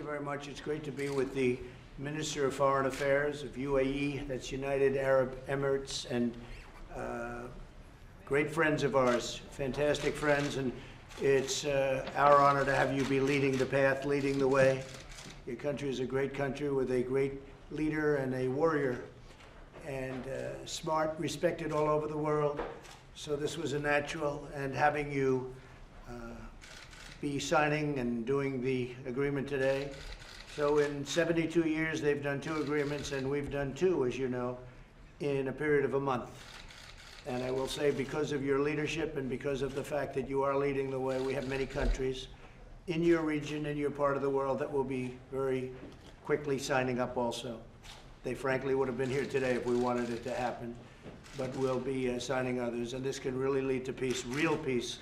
very much. It's great to be with the Minister of Foreign Affairs of UAE, that's United Arab Emirates, and great friends of ours, fantastic friends, and it's our honor to have you be leading the path, leading the way. Your country is a great country with a great leader and a warrior, and smart, respected all over the world. So this was a natural, and having you be signing and doing the agreement today. So in 72 years, they've done 2 agreements, and we've done 2, as you know, in a period of a month. And I will say, because of your leadership and because of the fact that you are leading the way, we have many countries in your region, in your part of the world, that will be very quickly signing up also. They frankly would have been here today if we wanted it to happen, but we'll be signing others. And this can really lead to peace, real peace,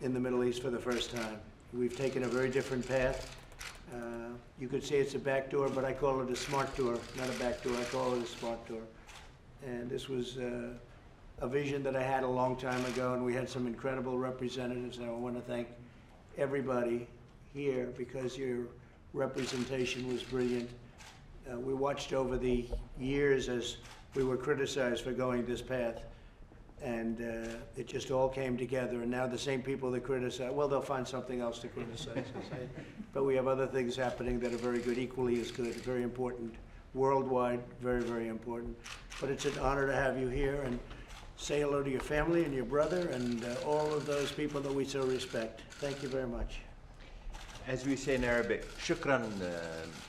in the Middle East for the first time. We've taken a very different path. You could say it's a back door, but I call it a smart door, not a back door. I call it a smart door. And this was a vision that I had a long time ago, and we had some incredible representatives, and I want to thank everybody here because your representation was brilliant. We watched over the years as we were criticized for going this path, and it just all came together. And now the same people that criticize, well, they'll find something else to criticize. But we have other things happening that are very good, equally as good, very important, worldwide, very, very important. But it's an honor to have you here, and say hello to your family and your brother and all of those people that we so respect. Thank you very much. As we say in Arabic, shukran,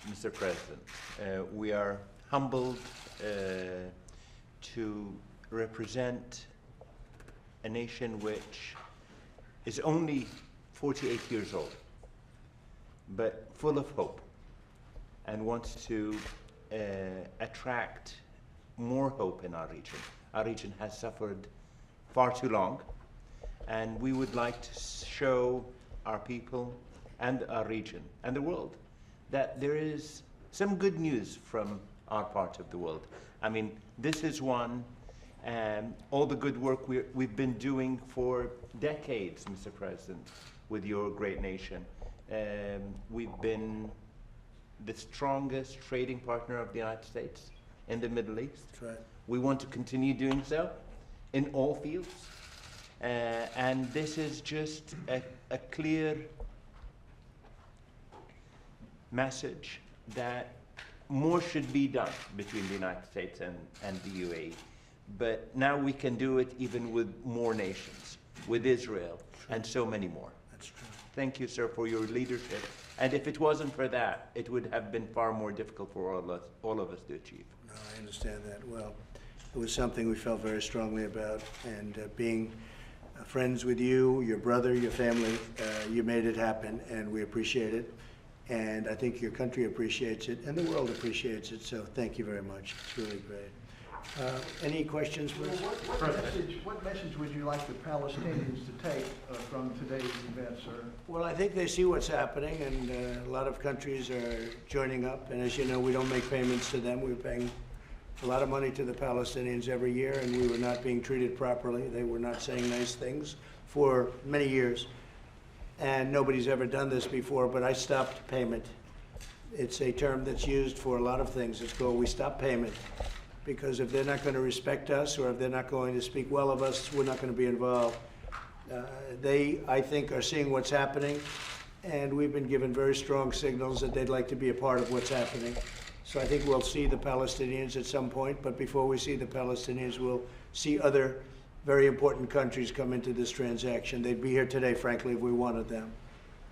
Mr. President. We are humbled to represent a nation which is only 48 years old, but full of hope and wants to attract more hope in our region. Our region has suffered far too long, and we would like to show our people and our region and the world that there is some good news from our part of the world. I mean, this is one, and all the good work we've been doing for decades, Mr. President, with your great nation. We've been the strongest trading partner of the United States in the Middle East. That's right. We want to continue doing so in all fields. And this is just a clear message that more should be done between the United States and the UAE. But now we can do it even with more nations, with Israel, and so many more. That's true. Thank you, sir, for your leadership. And if it wasn't for that, it would have been far more difficult for all of us to achieve. No, I understand that well. It was something we felt very strongly about, and being friends with you, your brother, your family, you made it happen, and we appreciate it. And I think your country appreciates it, and the world appreciates it, so thank you very much. It's really great. Any questions, please? Well, what message would you like the Palestinians to take from today's event, sir? Well, I think they see what's happening, and a lot of countries are joining up. And as you know, we don't make payments to them. We're paying a lot of money to the Palestinians every year, and we were not being treated properly. They were not saying nice things for many years. And nobody's ever done this before, but I stopped payment. It's a term that's used for a lot of things. It's called we stop payment. Because if they're not going to respect us, or if they're not going to speak well of us, we're not going to be involved. They, I think, are seeing what's happening, and we've been given very strong signals that they'd like to be a part of what's happening. So I think we'll see the Palestinians at some point, but before we see the Palestinians, we'll see other very important countries come into this transaction. They'd be here today, frankly, if we wanted them.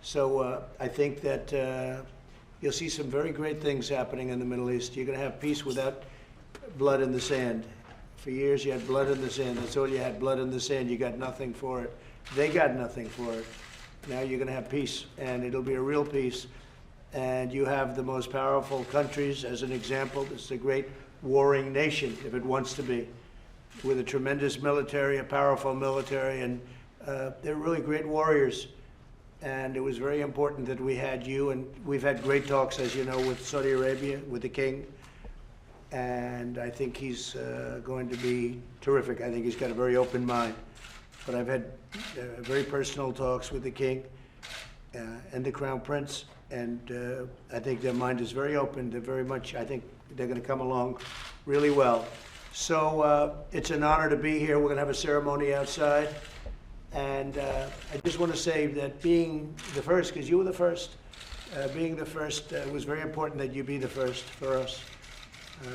So I think that you'll see some very great things happening in the Middle East. You're going to have peace without blood in the sand. For years you had blood in the sand. That's all you had, blood in the sand. You got nothing for it. They got nothing for it. Now you're going to have peace, and it'll be a real peace. And you have the most powerful countries as an example. It's a great warring nation, if it wants to be, with a tremendous military, a powerful military, and they're really great warriors. And it was very important that we had you, and we've had great talks, as you know, with Saudi Arabia, with the king. And I think he's going to be terrific. I think he's got a very open mind. But I've had very personal talks with the king and the Crown Prince, And I think their mind is very open. They're very much, I think they're going to come along really well. So it's an honor to be here. We're going to have a ceremony outside. And I just want to say that being the first, because you were the first, being the first, it was very important that you be the first for us.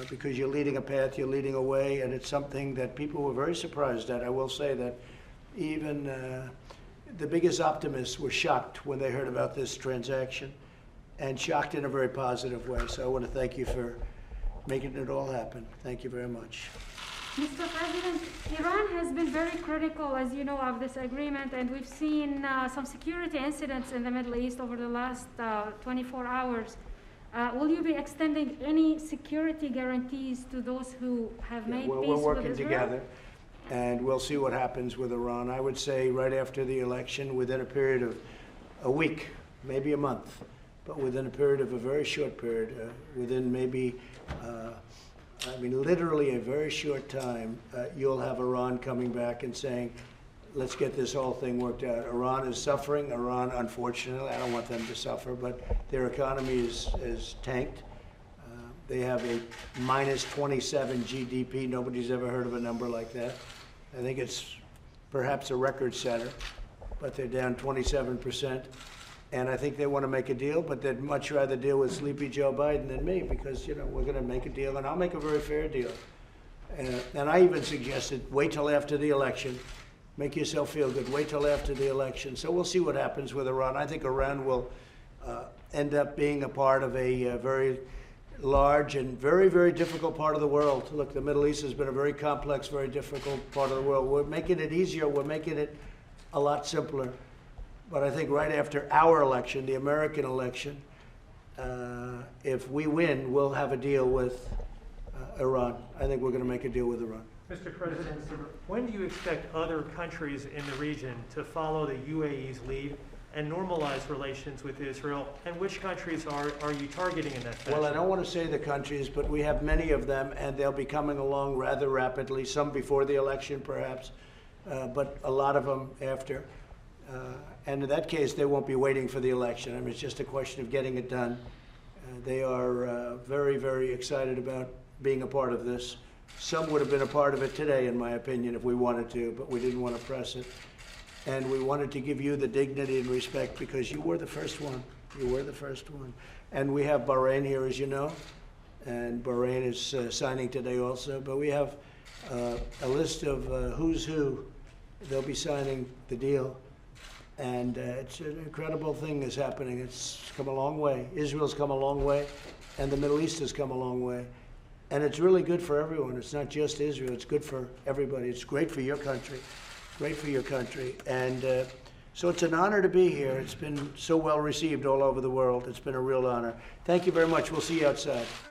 Because you're leading a path, you're leading a way, and it's something that people were very surprised at. I will say that even the biggest optimists were shocked when they heard about this transaction, and shocked in a very positive way. So I want to thank you for making it all happen. Thank you very much. Mr. President, Iran has been very critical, as you know, of this agreement, and we've seen some security incidents in the Middle East over the last 24 hours. Will you be extending any security guarantees to those who have made Well, peace we're with working Israel? together, and we'll see what happens with Iran. I would say right after the election, within a period of a week, maybe a month, but within a period of a very short period, within maybe, literally a very short time, you'll have Iran coming back and saying, let's get this whole thing worked out. Iran is suffering. Iran, unfortunately, I don't want them to suffer, but their economy is tanked. They have a minus 27 GDP. Nobody's ever heard of a number like that. I think it's perhaps a record setter, but they're down 27%. And I think they want to make a deal, but they'd much rather deal with sleepy Joe Biden than me because, you know, we're going to make a deal, and I'll make a very fair deal. And I even suggested wait till after the election. Make yourself feel good. Wait till after the election. So we'll see what happens with Iran. I think Iran will end up being a part of a very large and very, very difficult part of the world. Look, the Middle East has been a very complex, very difficult part of the world. We're making it easier. We're making it a lot simpler. But I think right after our election, the American election, if we win, we'll have a deal with Iran. I think we're going to make a deal with Iran. Mr. President, when do you expect other countries in the region to follow the UAE's lead and normalize relations with Israel? And which countries are you targeting in that fashion? Well, I don't want to say the countries, but we have many of them, and they'll be coming along rather rapidly, some before the election perhaps, but a lot of them after. And in that case, they won't be waiting for the election. I mean, it's just a question of getting it done. They are very, very excited about being a part of this. Some would have been a part of it today, in my opinion, if we wanted to, but we didn't want to press it. And we wanted to give you the dignity and respect because you were the first one. You were the first one. And we have Bahrain here, as you know, and Bahrain is signing today also. But we have a list of who's who. They'll be signing the deal. And it's an incredible thing is happening. It's come a long way. Israel's come a long way, and the Middle East has come a long way. And it's really good for everyone. It's not just Israel. It's good for everybody. It's great for your country. Great for your country. And so it's an honor to be here. It's been so well received all over the world. It's been a real honor. Thank you very much. We'll see you outside.